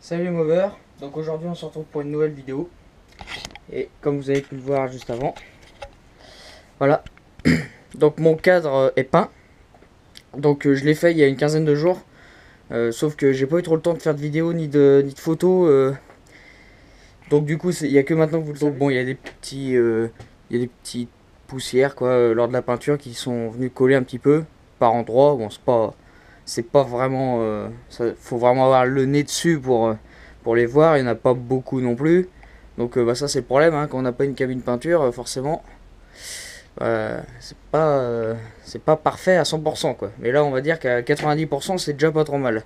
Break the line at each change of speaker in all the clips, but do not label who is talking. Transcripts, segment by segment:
Salut les moveurs, donc aujourd'hui on se retrouve pour une nouvelle vidéo. Et comme vous avez pu le voir juste avant, voilà. Donc mon cadre est peint. Donc je l'ai fait il y a une quinzaine de jours. Sauf que j'ai pas eu trop le temps de faire de vidéos ni de photos. Donc du coup il y a que maintenant que vous le savez. Bon, il y a des petites poussières quoi lors de la peinture qui sont venues coller un petit peu par endroits. Bon, c'est pas vraiment faut vraiment avoir le nez dessus pour les voir. Il n'y en a pas beaucoup non plus. Donc bah, ça c'est le problème hein, quand on n'a pas une cabine peinture forcément c'est pas parfait à 100% quoi. Mais là on va dire qu'à 90% c'est déjà pas trop mal.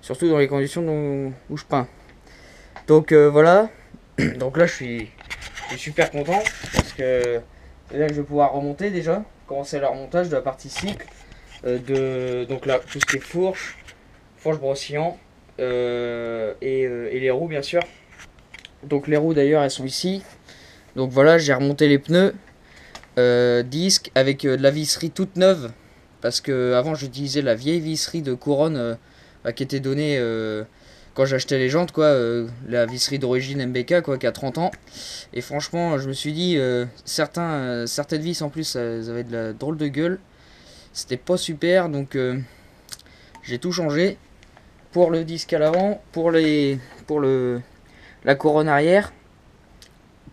Surtout dans les conditions où je peins. Donc voilà. Donc là je suis super content parce que c'est là que je vais pouvoir remonter déjà. Commencer le remontage de la partie cycle. Donc là tout ce qui est fourche brossillants et les roues bien sûr. Donc les roues d'ailleurs elles sont ici. Donc voilà, j'ai remonté les pneus disques avec de la visserie toute neuve parce que avant j'utilisais la vieille visserie de couronne qui était donnée quand j'achetais les jantes quoi, la visserie d'origine MBK quoi qui a 30 ans. Et franchement je me suis dit certaines vis en plus elles avaient de la drôle de gueule, c'était pas super. Donc j'ai tout changé pour le disque à l'avant, pour la couronne arrière,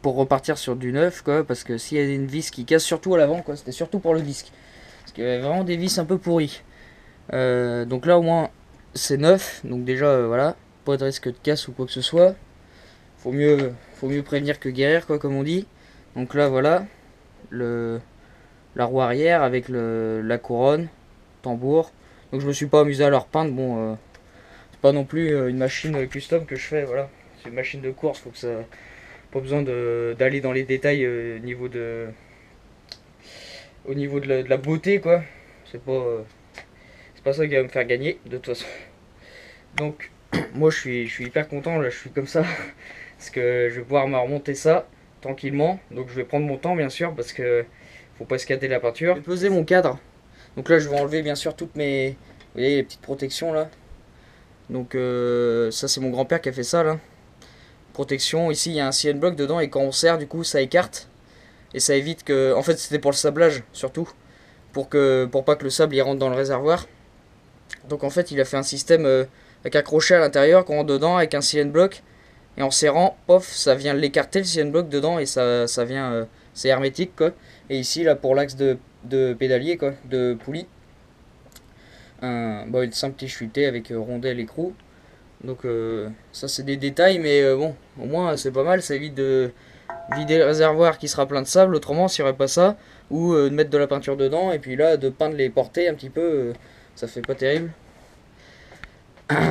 pour repartir sur du neuf quoi, parce que s'il y a une vis qui casse surtout à l'avant quoi, c'était surtout pour le disque, parce qu'il y avait vraiment des vis un peu pourries. Donc là au moins c'est neuf, donc déjà voilà, pas de risque de casse ou quoi que ce soit. Faut mieux prévenir que guérir quoi, comme on dit. Donc là voilà, la roue arrière avec la couronne, tambour. Donc je me suis pas amusé à leur peindre, bon c'est pas non plus une machine custom que je fais, voilà. C'est une machine de course, faut que ça. Pas besoin d'aller dans les détails au niveau de la beauté quoi. C'est pas ça qui va me faire gagner de toute façon. Donc moi je suis hyper content là, je suis comme ça parce que je vais pouvoir me remonter ça tranquillement. Donc je vais prendre mon temps bien sûr parce que faut pas escader la peinture. Je vais peser mon cadre. Donc là je vais enlever bien sûr toutes mes, vous voyez les petites protections là. Donc ça c'est mon grand-père qui a fait ça là. Protection, ici il y a un CN block dedans et quand on serre du coup ça écarte et ça évite que, en fait c'était pour le sablage surtout, pour pas que le sable y rentre dans le réservoir. Donc en fait il a fait un système avec un crochet à l'intérieur qu'on rentre dedans avec un CN block et en serrant, pof, ça vient l'écarter le CN block dedans et ça vient c'est hermétique quoi. Et ici là pour l'axe de pédalier quoi, de poulie, une simple tige fuitée avec rondelle écrou. Donc ça c'est des détails mais bon au moins c'est pas mal, ça évite de vider le réservoir qui sera plein de sable autrement s'il n'y aurait pas ça, ou de mettre de la peinture dedans et puis là de peindre les portées un petit peu, ça fait pas terrible.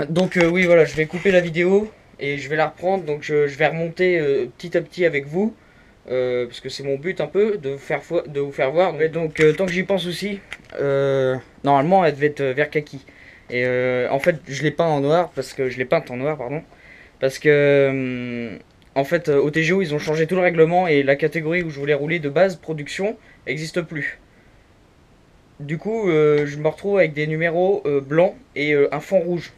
Donc oui voilà, je vais couper la vidéo et je vais la reprendre, donc je vais remonter petit à petit avec vous. Parce que c'est mon but un peu de vous faire voir. Et donc tant que j'y pense aussi, normalement elle devait être vert kaki. Et en fait je l'ai peint en noir parce que je l'ai peinte en noir pardon. Parce que en fait au TGO ils ont changé tout le règlement et la catégorie où je voulais rouler de base production n'existe plus. Du coup je me retrouve avec des numéros blancs et un fond rouge.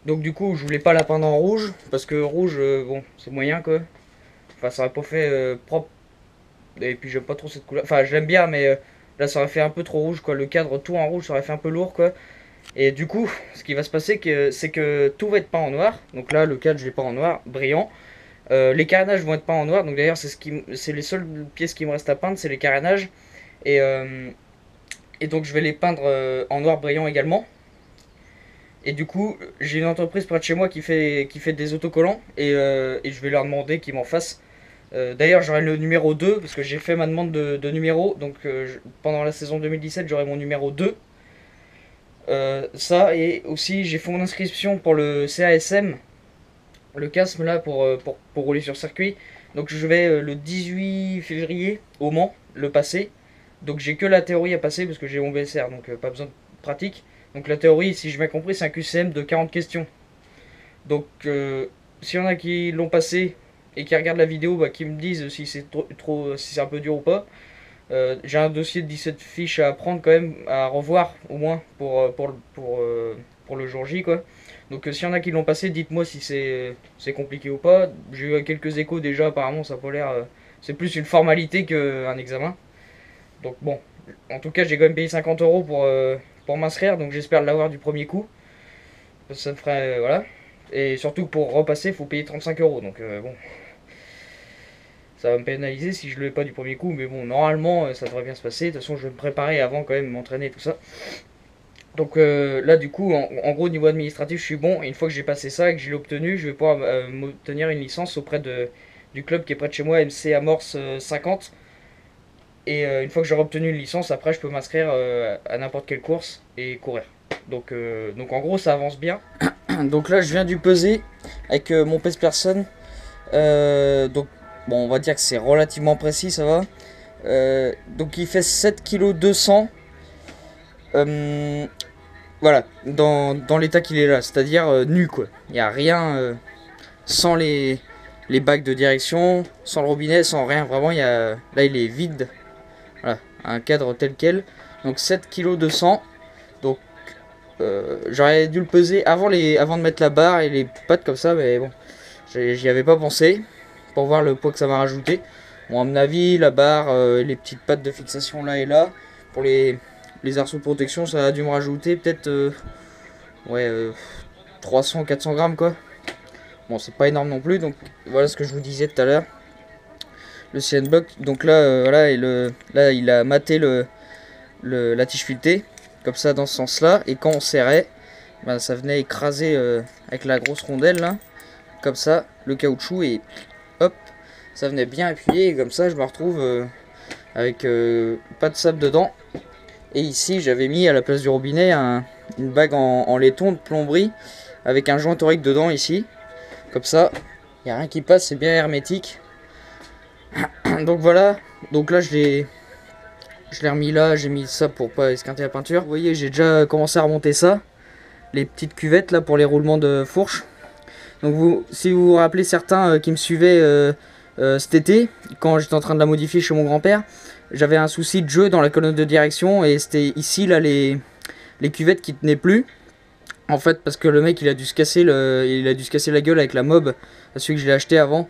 Donc du coup je voulais pas la peindre en rouge parce que rouge bon c'est moyen quoi. Enfin ça aurait pas fait propre. Et puis j'aime pas trop cette couleur. Enfin j'aime bien mais là ça aurait fait un peu trop rouge quoi. Le cadre tout en rouge ça aurait fait un peu lourd quoi. Et du coup ce qui va se passer c'est que tout va être peint en noir. Donc là le cadre je l'ai peint en noir, brillant. Les carénages vont être peints en noir. Donc d'ailleurs c'est les seules pièces qui me restent à peindre, c'est les carénages. Et, euh, et donc je vais les peindre en noir brillant également. Et du coup, j'ai une entreprise près de chez moi qui fait des autocollants et je vais leur demander qu'ils m'en fassent. D'ailleurs, j'aurai le numéro 2 parce que j'ai fait ma demande de numéro. Donc, pendant la saison 2017, j'aurai mon numéro 2. Ça, et aussi, j'ai fait mon inscription pour le CASM, le CASM là, pour rouler sur circuit. Donc, je vais le 18 février au Mans le passer. Donc, j'ai que la théorie à passer parce que j'ai mon BSR, donc pas besoin de pratique. Donc, la théorie, si j'ai bien compris, c'est un QCM de 40 questions. Donc, s'il y en a qui l'ont passé et qui regardent la vidéo, bah, qui me disent si c'est si c'est un peu dur ou pas. J'ai un dossier de 17 fiches à prendre quand même, à revoir au moins pour le jour J quoi. Donc s'il y en a qui l'ont passé, dites-moi si c'est compliqué ou pas. J'ai eu quelques échos déjà, apparemment ça n'a pas l'air... c'est plus une formalité qu'un examen. Donc bon, en tout cas j'ai quand même payé 50 € pour m'inscrire, donc j'espère l'avoir du premier coup. Ça me ferait... voilà. Et surtout pour repasser, il faut payer 35 €. Donc bon, ça va me pénaliser si je ne l'ai pas du premier coup. Mais bon, normalement ça devrait bien se passer. De toute façon je vais me préparer avant quand même, m'entraîner tout ça. Donc là du coup en gros niveau administratif je suis bon. Et une fois que j'ai passé ça et que je l'ai obtenu, je vais pouvoir m'obtenir une licence auprès du club qui est près de chez moi, MC Amorce 50. Et une fois que j'aurai obtenu une licence, après je peux m'inscrire à n'importe quelle course et courir. Donc en gros ça avance bien. Donc là je viens du peser avec mon pèse personne. Donc bon, on va dire que c'est relativement précis, ça va. Donc il fait 7,2 kg. Voilà, dans l'état qu'il est là, c'est-à-dire nu quoi. Il n'y a rien sans les bacs de direction, sans le robinet, sans rien. Vraiment, là il est vide. Voilà, un cadre tel quel. Donc 7,2 kg. Donc j'aurais dû le peser avant de mettre la barre et les pattes comme ça, mais bon, j'y avais pas pensé pour voir le poids que ça m'a rajouté. Bon, à mon avis, la barre, les petites pattes de fixation là et là, pour les arceaux de protection, ça a dû me rajouter peut-être 300-400 grammes quoi. Bon, c'est pas énorme non plus, donc voilà ce que je vous disais tout à l'heure. Le CN Block, donc là, voilà, là il a maté la tige filetée, comme ça dans ce sens-là, et quand on serrait, ben, ça venait écraser avec la grosse rondelle là, comme ça, le caoutchouc, et hop, ça venait bien appuyer, et comme ça je me retrouve avec pas de sable dedans. Et ici j'avais mis à la place du robinet une bague en laiton de plomberie avec un joint torique dedans ici. Comme ça, il n'y a rien qui passe, c'est bien hermétique. Donc voilà, donc là je l'ai remis là, j'ai mis ça pour pas esquinter la peinture. Vous voyez, j'ai déjà commencé à remonter ça. Les petites cuvettes là pour les roulements de fourche. Donc si vous vous rappelez certains qui me suivaient cet été, quand j'étais en train de la modifier chez mon grand-père, j'avais un souci de jeu dans la colonne de direction et c'était ici là les cuvettes qui tenaient plus. En fait parce que le mec il a dû se casser la gueule avec la mob, celui que je l'ai acheté avant.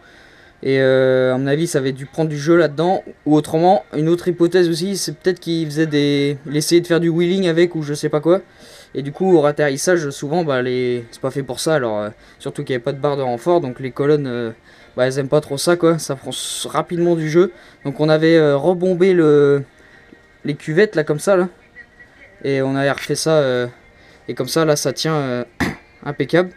Et à mon avis ça avait dû prendre du jeu là-dedans. Ou autrement, une autre hypothèse aussi, c'est peut-être qu'il faisait il essayait de faire du wheeling avec ou je sais pas quoi. Et du coup au ratterrissage souvent bah, c'est pas fait pour ça. Alors surtout qu'il n'y avait pas de barre de renfort, donc les colonnes bah, elles aiment pas trop ça quoi. Ça prend rapidement du jeu. Donc on avait rebombé les cuvettes là comme ça là. Et on avait refait ça et comme ça là ça tient impeccable.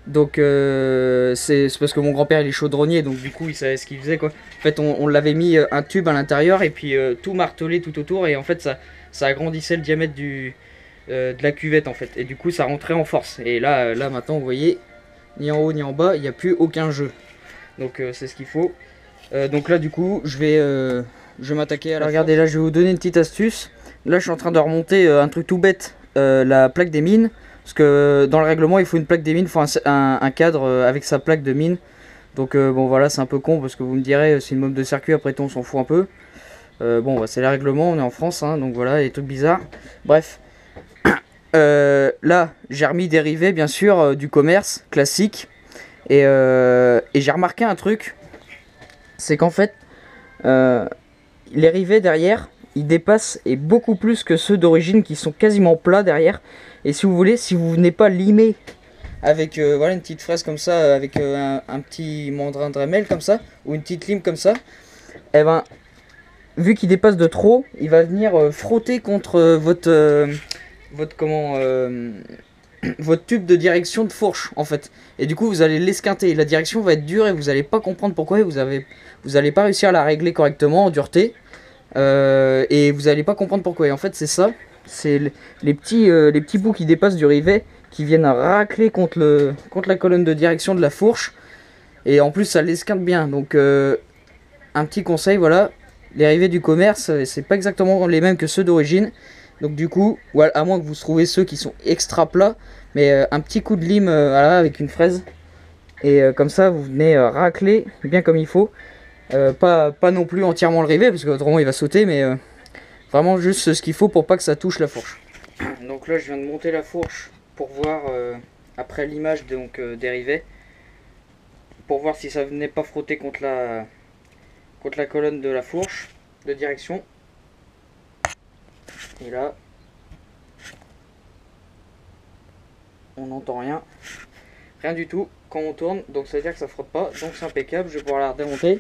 Donc c'est parce que mon grand-père il est chaudronnier, donc du coup il savait ce qu'il faisait quoi. En fait on l'avait mis un tube à l'intérieur et puis tout martelé tout autour, et en fait ça agrandissait le diamètre de la cuvette en fait. Et du coup ça rentrait en force. Et là maintenant vous voyez, ni en haut ni en bas, il n'y a plus aucun jeu. Donc c'est ce qu'il faut. Donc là du coup je vais m'attaquer à la... Regardez, là je vais vous donner une petite astuce. Là je suis en train de remonter un truc tout bête, la plaque des mines. Parce que dans le règlement il faut une plaque des mines, il faut un cadre avec sa plaque de mine. Donc bon voilà, c'est un peu con parce que vous me direz c'est une mob de circuit, après tout on s'en fout un peu. Bon bah, c'est le règlement, on est en France hein, donc voilà, les trucs bizarres. Bref. Là j'ai remis des rivets bien sûr du commerce classique. Et j'ai remarqué un truc. C'est qu'en fait les rivets derrière ils dépassent et beaucoup plus que ceux d'origine qui sont quasiment plats derrière. Et si vous voulez, si vous venez pas limer avec voilà, une petite fraise comme ça, avec un petit mandrin Dremel comme ça, ou une petite lime comme ça, et ben vu qu'il dépasse de trop, il va venir frotter contre votre tube de direction de fourche en fait. Et du coup vous allez l'esquinter, la direction va être dure et vous allez pas comprendre pourquoi, et vous allez pas réussir à la régler correctement en dureté. Et vous allez pas comprendre pourquoi. Et en fait c'est ça, c'est les petits bouts qui dépassent du rivet qui viennent racler contre la colonne de direction de la fourche. Et en plus ça l'esquinte bien. Donc un petit conseil, voilà, les rivets du commerce c'est pas exactement les mêmes que ceux d'origine. Donc du coup, voilà, à moins que vous trouvez ceux qui sont extra plats, mais un petit coup de lime voilà, avec une fraise. Et comme ça vous venez racler bien comme il faut. Pas non plus entièrement le rivet parce qu'autrement il va sauter, mais vraiment juste ce qu'il faut pour pas que ça touche la fourche. Donc là je viens de monter la fourche pour voir après l'image donc dérivée, pour voir si ça venait pas frotter contre la colonne de la fourche de direction. Et là, on n'entend rien. Rien du tout quand on tourne, donc ça veut dire que ça frotte pas, donc c'est impeccable. Je vais pouvoir la redémonter,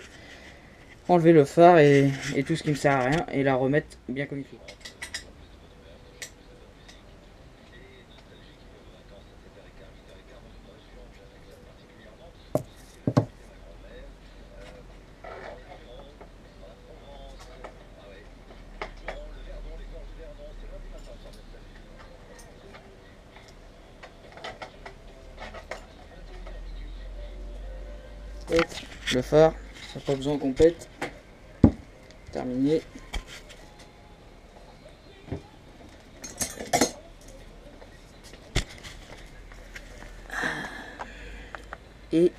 enlever le phare et tout ce qui me sert à rien et la remettre bien comme il faut. Hop, le phare, ça n'a pas besoin qu'on pète. Terminé. Et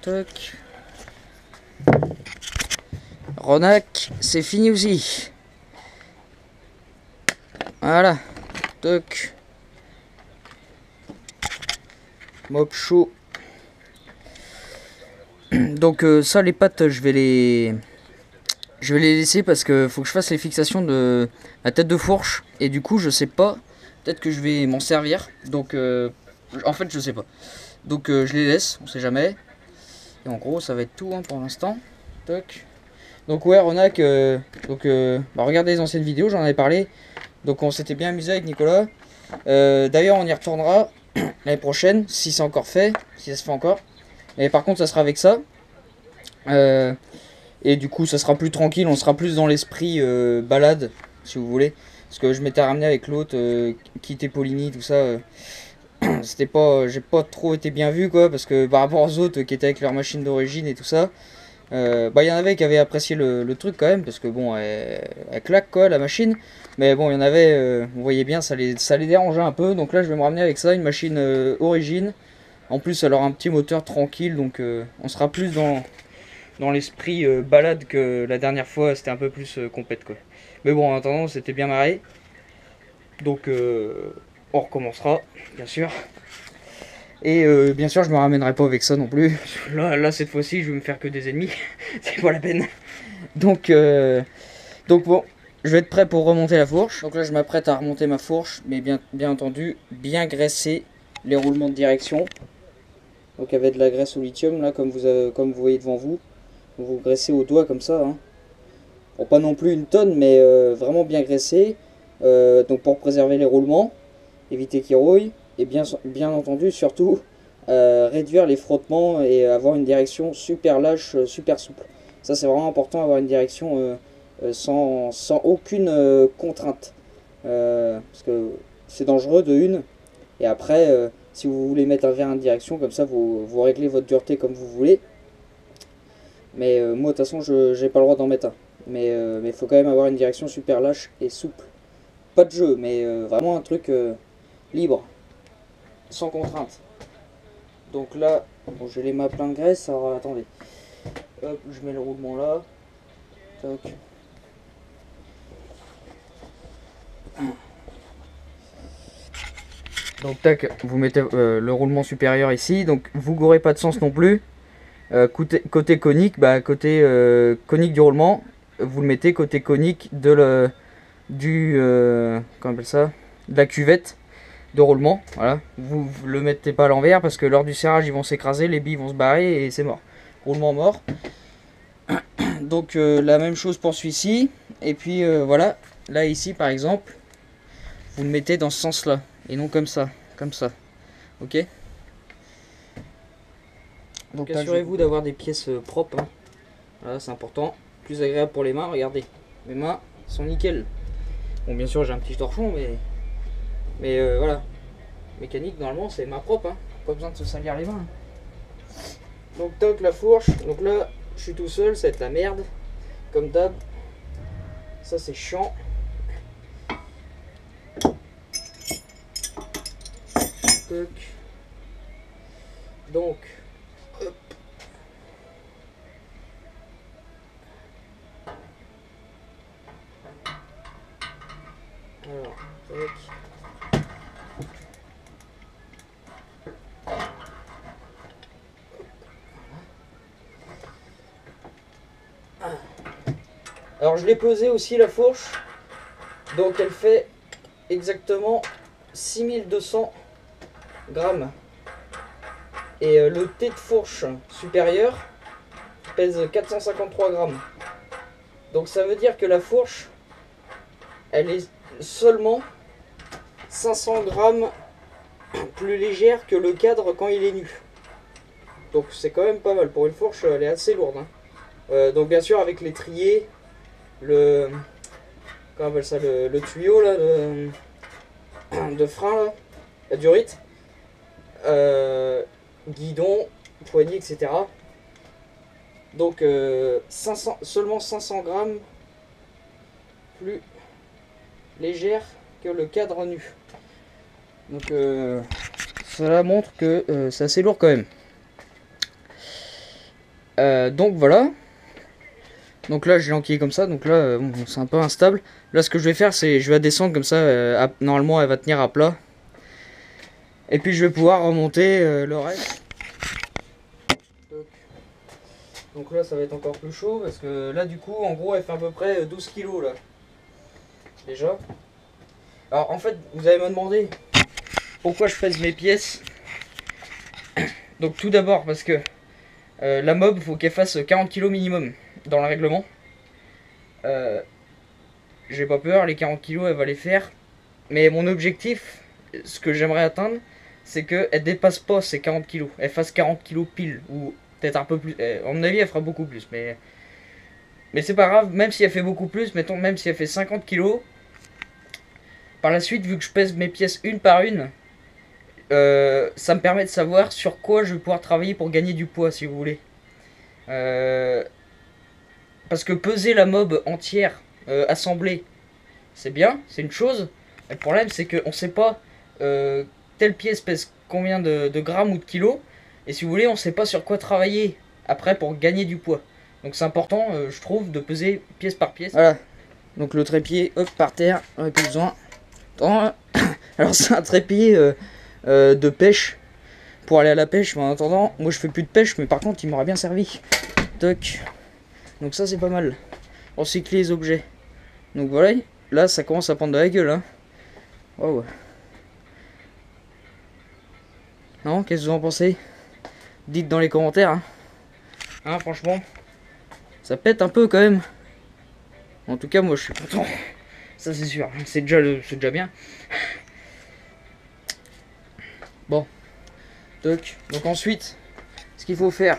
toc. Ronac, c'est fini aussi. Voilà. Toc. Mop chaud. Donc ça les pattes je vais les laisser parce que faut que je fasse les fixations de la tête de fourche et du coup je sais pas, peut-être que je vais m'en servir, donc en fait je sais pas, donc je les laisse, on sait jamais. Et en gros ça va être tout hein, pour l'instant. Toc. Donc ouais Ronac, regardez les anciennes vidéos, j'en avais parlé, donc on s'était bien amusé avec Nicolas. D'ailleurs on y retournera l'année prochaine si c'est encore fait, si ça se fait encore. Et par contre ça sera avec ça. Et du coup ça sera plus tranquille, on sera plus dans l'esprit balade si vous voulez. Parce que je m'étais ramené avec l'autre qui était Poligny, tout ça. C'était pas. J'ai pas trop été bien vu quoi. Parce que par rapport aux autres qui étaient avec leur machine d'origine et tout ça. Il y en avait qui avaient apprécié le truc quand même. Parce que bon elle claque quoi la machine. Mais bon il y en avait, vous voyez bien ça les dérangeait un peu. Donc là je vais me ramener avec ça, une machine origine. En plus elle aura un petit moteur tranquille. Donc on sera plus dans l'esprit balade que la dernière fois, c'était un peu plus compète quoi. Mais bon, en attendant, c'était bien marré. Donc on recommencera, bien sûr. Et bien sûr, je me ramènerai pas avec ça non plus. Là cette fois-ci, je vais me faire que des ennemis. C'est pas la peine. Donc bon, je vais être prêt pour remonter la fourche. Donc là, je m'apprête à remonter ma fourche, mais bien entendu, bien graisser les roulements de direction. Donc avec de la graisse au lithium, là, comme vous voyez devant vous. Vous graissez au doigt comme ça. Hein. Bon, pas non plus une tonne, mais vraiment bien graissé. Donc pour préserver les roulements, éviter qu'ils rouillent. Et bien entendu, surtout, réduire les frottements et avoir une direction super lâche, super souple. Ça c'est vraiment important, avoir une direction sans aucune contrainte. Parce que c'est dangereux de une. Et après, si vous voulez mettre un verre en direction, comme ça vous réglez votre dureté comme vous voulez. Mais moi de toute façon je j'ai pas le droit d'en mettre un. Mais il faut quand même avoir une direction super lâche et souple. Pas de jeu, mais vraiment un truc libre, sans contrainte. Donc là, bon, j'ai les mains pleines de graisse, alors attendez. Hop, je mets le roulement là. Toc. Donc tac, vous mettez le roulement supérieur ici, donc vous gourrez pas de sens non plus. Côté conique, côté conique du roulement, vous le mettez côté conique de comment on appelle ça, de la cuvette de roulement. Voilà, vous le mettez pas à l'envers parce que lors du serrage ils vont s'écraser, les billes vont se barrer et c'est mort. Roulement mort. Donc la même chose pour celui-ci. Et puis voilà, là ici par exemple, vous le mettez dans ce sens-là et non comme ça, ok. Donc assurez-vous d'avoir des pièces propres. Hein. Voilà, c'est important. Plus agréable pour les mains. Regardez, mes mains sont nickel. Bon, bien sûr, j'ai un petit torchon, mais voilà. Mécanique, normalement, c'est main propre. Hein. Pas besoin de se salir les mains. Donc, toc, la fourche. Donc là, je suis tout seul. Ça va être la merde. Comme d'hab. Ça, c'est chiant. Toc. Donc, hop. Alors, tac. Alors je l'ai pesé aussi la fourche. Donc elle fait exactement 6200 grammes. Et le T de fourche supérieur pèse 453 grammes. Donc ça veut dire que la fourche, elle est seulement 500 grammes plus légère que le cadre quand il est nu. Donc c'est quand même pas mal. Pour une fourche, elle est assez lourde. Hein. Donc bien sûr avec l'étrier, le... comment on appelle ça, le tuyau là, de frein là, la durite, guidon, poignée, etc. Donc seulement 500 grammes plus légère que le cadre nu. Donc cela montre que c'est assez lourd quand même. Donc voilà. Donc là j'ai enquillé comme ça, donc là bon, c'est un peu instable. Là ce que je vais faire c'est je vais la descendre comme ça, normalement elle va tenir à plat. Et puis je vais pouvoir remonter le reste. Donc là ça va être encore plus chaud parce que là du coup en gros elle fait à peu près 12 kg là. Déjà. Alors en fait vous allez me demander pourquoi je pèse mes pièces. Donc tout d'abord parce que la mob faut qu'elle fasse 40 kg minimum dans le règlement. J'ai pas peur, les 40 kg elle va les faire. Mais mon objectif, ce que j'aimerais atteindre, c'est qu'elle dépasse pas ces 40 kg. Elle fasse 40 kg pile ou peut-être un peu plus. À mon avis elle fera beaucoup plus. Mais c'est pas grave, même si elle fait beaucoup plus, mettons même si elle fait 50 kg. Par la suite, vu que je pèse mes pièces une par une, ça me permet de savoir sur quoi je vais pouvoir travailler pour gagner du poids si vous voulez. Parce que peser la mob entière, assemblée, c'est bien, c'est une chose. Mais le problème c'est qu'on sait pas telle pièce pèse combien de grammes ou de kilos. Et si vous voulez, on sait pas sur quoi travailler après pour gagner du poids. Donc c'est important, je trouve, de peser pièce par pièce. Voilà, donc le trépied, hop, par terre, on n'a plus besoin. Alors c'est un trépied de pêche pour aller à la pêche, mais en attendant moi je fais plus de pêche, mais par contre il m'aura bien servi. Toc. Donc ça c'est pas mal, recycler les objets. Donc voilà, là ça commence à prendre de la gueule hein. Wow. Non, qu'est-ce que vous en pensez? Dites dans les commentaires hein, franchement ça pète un peu quand même. En tout cas moi je suis content, ça c'est sûr, c'est déjà bien. Bon, donc ensuite, ce qu'il faut faire,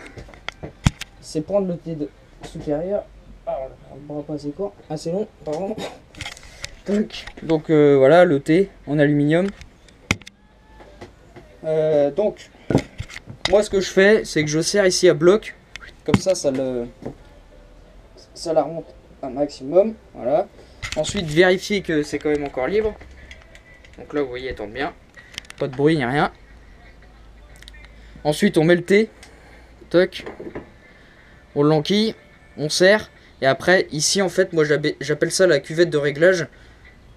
c'est prendre le T supérieur. Alors, le bras pas assez court, assez long, pardon. Donc voilà, le T en aluminium. Donc, moi ce que je fais, c'est que je serre ici à bloc, comme ça, ça la remonte un maximum. Voilà. Ensuite, vérifier que c'est quand même encore libre. Donc là, vous voyez, elle tourne bien. Pas de bruit, ni rien. Ensuite on met le T, toc, on l'enquille, on serre, et après ici en fait moi j'appelle ça la cuvette de réglage.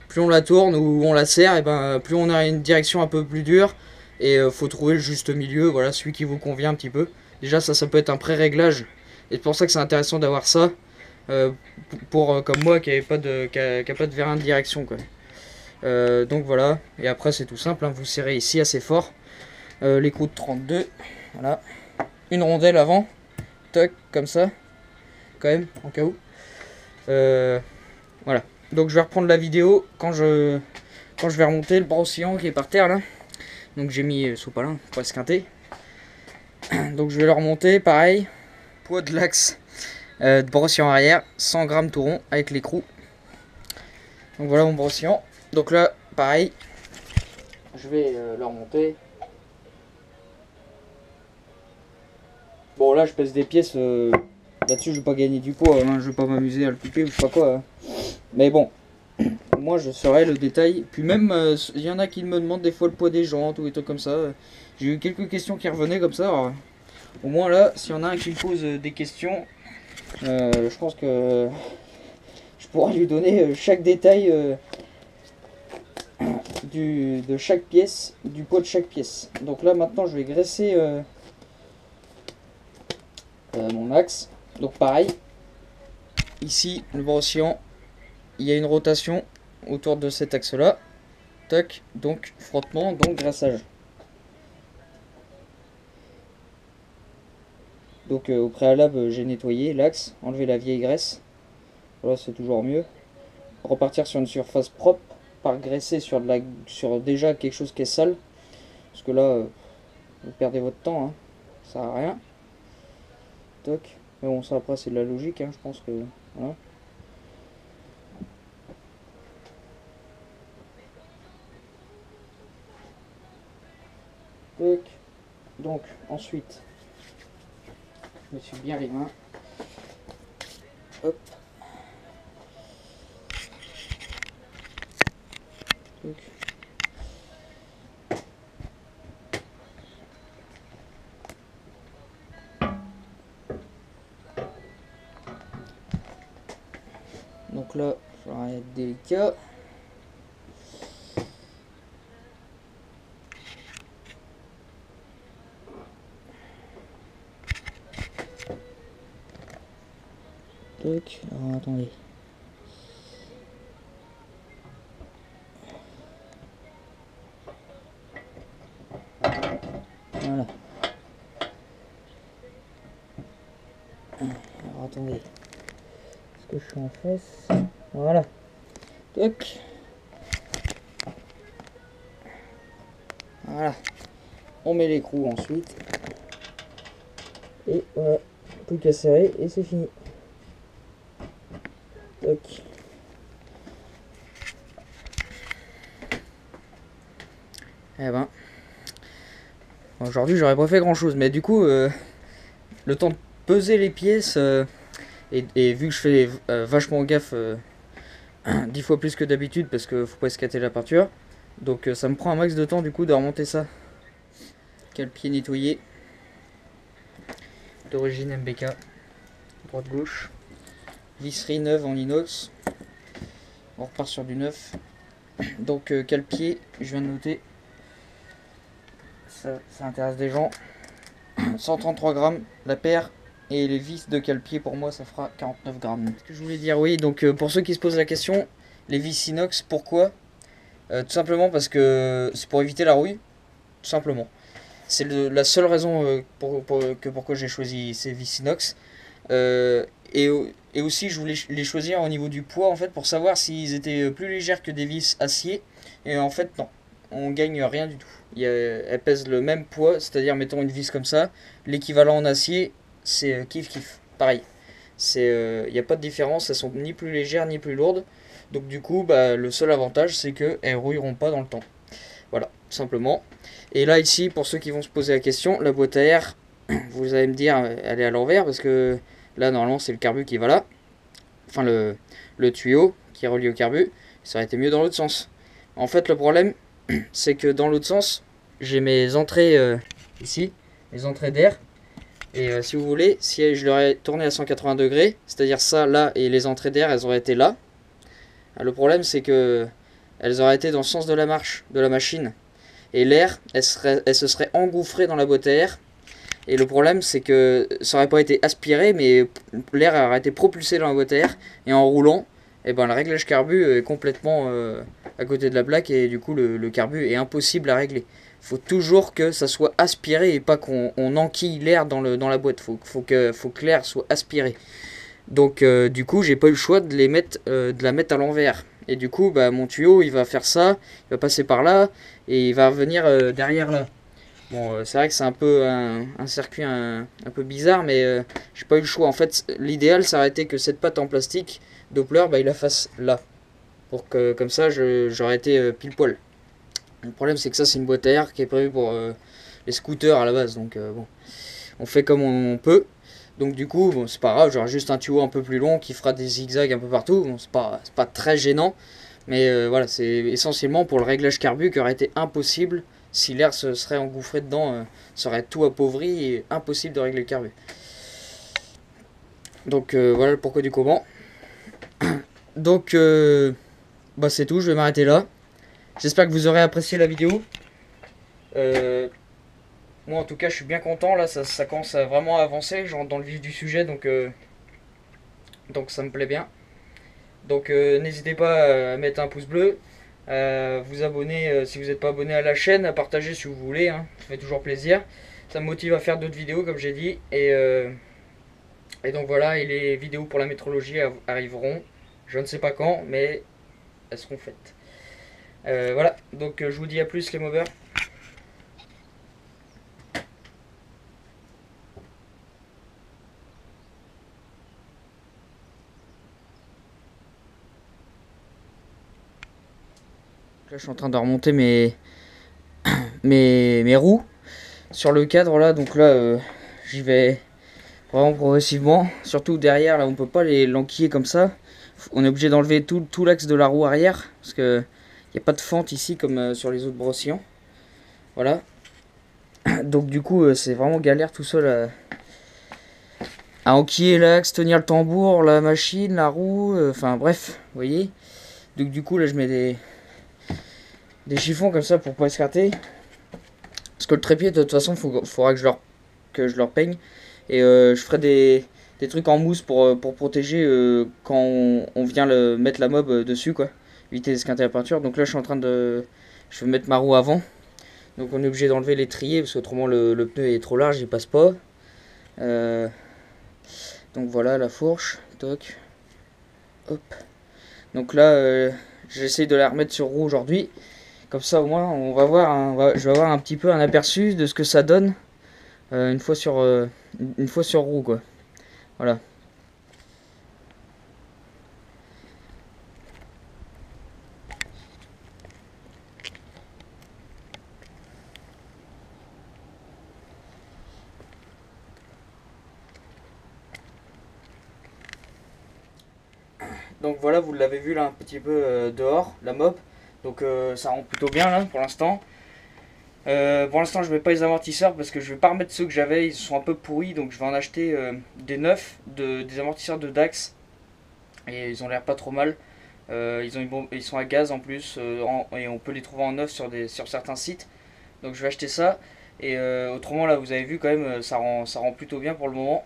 Plus on la tourne ou on la serre, et ben plus on a une direction un peu plus dure, et faut trouver le juste milieu, voilà, celui qui vous convient un petit peu. Déjà ça peut être un pré-réglage, et c'est pour ça que c'est intéressant d'avoir ça, pour comme moi qui a pas de vérin de direction quoi. Donc voilà, et après c'est tout simple, hein, vous serrez ici assez fort. L'écrou de 32, voilà, une rondelle avant, toc, comme ça, quand même, en cas où. Voilà, donc je vais reprendre la vidéo quand je vais remonter le bras oscillant qui est par terre là. Donc j'ai mis sous palin pour esquinter. Donc je vais le remonter, pareil, poids de l'axe de bras oscillant arrière, 100 grammes tout rond avec l'écrou. Donc voilà mon bras oscillant. Donc là, pareil, je vais le remonter. Bon là je pèse des pièces, là-dessus je vais pas gagner du poids, hein, je vais pas m'amuser à le couper ou je sais pas quoi. Hein. Mais bon, moi je saurai le détail. Puis même, il y en a qui me demandent des fois le poids des jantes ou des trucs comme ça. J'ai eu quelques questions qui revenaient comme ça. Alors, au moins là, s'il y en a un qui me pose des questions, je pense que je pourrais lui donner chaque détail de chaque pièce, du poids de chaque pièce. Donc là maintenant je vais graisser mon axe. Donc pareil, ici, le bras oscillant, il y a une rotation autour de cet axe-là. Tac, donc frottement, donc graissage. Donc au préalable, j'ai nettoyé l'axe, enlevé la vieille graisse. Voilà, c'est toujours mieux. Repartir sur une surface propre, par graisser sur déjà quelque chose qui est sale. Parce que là, vous perdez votre temps, hein. Ça sert à rien. Toc. Mais bon, ça après c'est de la logique, hein, je pense que. Voilà. Toc. Donc, ensuite, je me suis bien les mains. Hop. Toc. Donc là, je vais être délicat. Toc. Alors attendez. Voilà. Alors attendez. Est-ce que je suis en face? Voilà. Toc. Voilà. On met l'écrou ensuite. Et voilà. Plus qu'à serrer et c'est fini. Toc. Eh ben. Aujourd'hui j'aurais pas fait grand chose. Mais du coup, le temps de peser les pièces. Et vu que je fais vachement gaffe 10 fois plus que d'habitude parce que faut pas escater la peinture, donc ça me prend un max de temps du coup de remonter ça. Cale-pied nettoyé d'origine MBK, droite gauche, visserie neuve en inox, on repart sur du neuf. Donc cale-pied, je viens de noter, ça intéresse des gens, 133 grammes la paire. Et les vis de cale-pied pour moi ça fera 49 grammes. Ce que je voulais dire, oui, donc pour ceux qui se posent la question, les vis inox, pourquoi? Tout simplement parce que c'est pour éviter la rouille, tout simplement. C'est la seule raison pourquoi j'ai choisi ces vis inox. Et aussi je voulais les choisir au niveau du poids en fait pour savoir s'ils étaient plus légers que des vis acier. Et en fait non, on gagne rien du tout. Elles pèsent le même poids, c'est-à-dire mettons une vis comme ça, l'équivalent en acier c'est kiff kiff, pareil. Il n'y a pas de différence, elles sont ni plus légères ni plus lourdes. Donc du coup, bah, le seul avantage c'est qu'elles rouilleront pas dans le temps. Voilà, tout simplement. Et là ici, pour ceux qui vont se poser la question, la boîte à air, vous allez me dire, elle est à l'envers parce que là normalement c'est le carbu qui va là. Enfin le tuyau qui est relié au carbu, ça aurait été mieux dans l'autre sens. En fait le problème c'est que dans l'autre sens, j'ai mes entrées ici, les entrées d'air. Et si vous voulez, si je l'aurais tourné à 180 degrés, c'est-à-dire ça là et les entrées d'air, elles auraient été là. Le problème c'est que elles auraient été dans le sens de la marche de la machine. Et l'air, elle se serait engouffrée dans la boîte à air. Et le problème c'est que ça aurait pas été aspiré, mais l'air aurait été propulsé dans la boîte à air. Et en roulant, et ben, le réglage carbu est complètement à côté de la plaque. Et du coup le carbu est impossible à régler. Faut toujours que ça soit aspiré et pas qu'on enquille l'air dans la boîte. Faut que l'air soit aspiré. Donc du coup j'ai pas eu le choix de la mettre à l'envers. Et du coup bah, mon tuyau il va faire ça, il va passer par là et il va revenir derrière là. Bon c'est vrai que c'est un peu un circuit un peu bizarre, mais j'ai pas eu le choix. En fait l'idéal ça aurait été que cette patte en plastique Doppler bah, il la fasse là. Pour que comme ça j'aurais été pile poil. Le problème c'est que ça c'est une boîte à air qui est prévue pour les scooters à la base, donc bon, on fait comme on peut. Donc du coup bon, c'est pas grave, j'aurai juste un tuyau un peu plus long qui fera des zigzags un peu partout, bon, c'est pas très gênant. Mais voilà, c'est essentiellement pour le réglage carbu qui aurait été impossible si l'air se serait engouffré dedans, ça aurait tout appauvri et impossible de régler le carbu. Donc voilà le pourquoi du comment. Donc bah c'est tout, je vais m'arrêter là. J'espère que vous aurez apprécié la vidéo. Moi en tout cas je suis bien content, là ça commence à vraiment avancer, genre dans le vif du sujet, donc donc ça me plaît bien. Donc n'hésitez pas à mettre un pouce bleu, vous abonner si vous n'êtes pas abonné à la chaîne, à partager si vous voulez, hein, ça fait toujours plaisir. Ça me motive à faire d'autres vidéos comme j'ai dit. Et donc voilà, et les vidéos pour la métrologie arriveront. Je ne sais pas quand, mais elles seront faites. Voilà, donc je vous dis à plus les movers. Là je suis en train de remonter mes roues sur le cadre là, donc là j'y vais vraiment progressivement. Surtout derrière là on peut pas les l'enquiller comme ça. On est obligé d'enlever tout l'axe de la roue arrière parce que il n'y a pas de fente ici comme sur les autres brossillons. Voilà. Donc du coup c'est vraiment galère tout seul à enquiller l'axe, tenir le tambour, la machine, la roue, enfin bref, vous voyez. Donc du coup là je mets des chiffons comme ça pour pas escarter. Parce que le trépied de toute façon faudra que je leur peigne. Et je ferai des trucs en mousse pour protéger quand on vient mettre la mob dessus quoi. Éviter d'esquinter la peinture. Donc là je suis en train de... Je vais mettre ma roue avant. Donc on est obligé d'enlever les triers parce qu'autrement le pneu est trop large, il passe pas. Donc voilà la fourche. Toc. Hop. Donc là j'essaye de la remettre sur roue aujourd'hui. Comme ça au moins on va voir, je vais avoir un petit peu un aperçu de ce que ça donne une fois sur roue quoi. Voilà. Donc voilà, vous l'avez vu là un petit peu dehors, la mob. Donc ça rend plutôt bien là pour l'instant. Pour l'instant je mets pas les amortisseurs parce que je vais pas remettre ceux que j'avais, ils sont un peu pourris, donc je vais en acheter des neufs, des amortisseurs de Dax. Et ils ont l'air pas trop mal. Ils sont à gaz en plus et on peut les trouver en neuf sur certains sites. Donc je vais acheter ça. Et autrement là vous avez vu quand même ça rend plutôt bien pour le moment.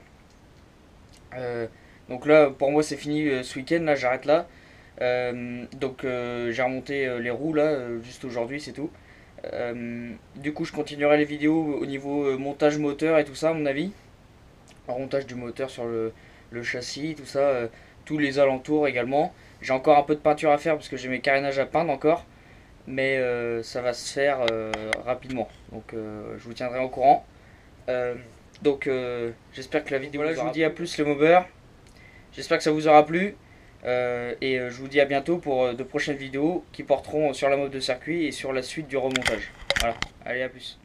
Donc là pour moi c'est fini ce week-end, là j'arrête là. Donc j'ai remonté les roues là juste aujourd'hui, c'est tout. Du coup je continuerai les vidéos au niveau montage moteur et tout ça à mon avis. Alors, montage du moteur sur le châssis, tout ça, tous les alentours également. J'ai encore un peu de peinture à faire parce que j'ai mes carénages à peindre encore. Mais ça va se faire rapidement. Donc je vous tiendrai au courant. Donc j'espère que la vidéo là, je vous dis à plus les mobers. J'espère que ça vous aura plu. Et je vous dis à bientôt pour de prochaines vidéos qui porteront sur la mob de circuit et sur la suite du remontage. Voilà, allez à plus.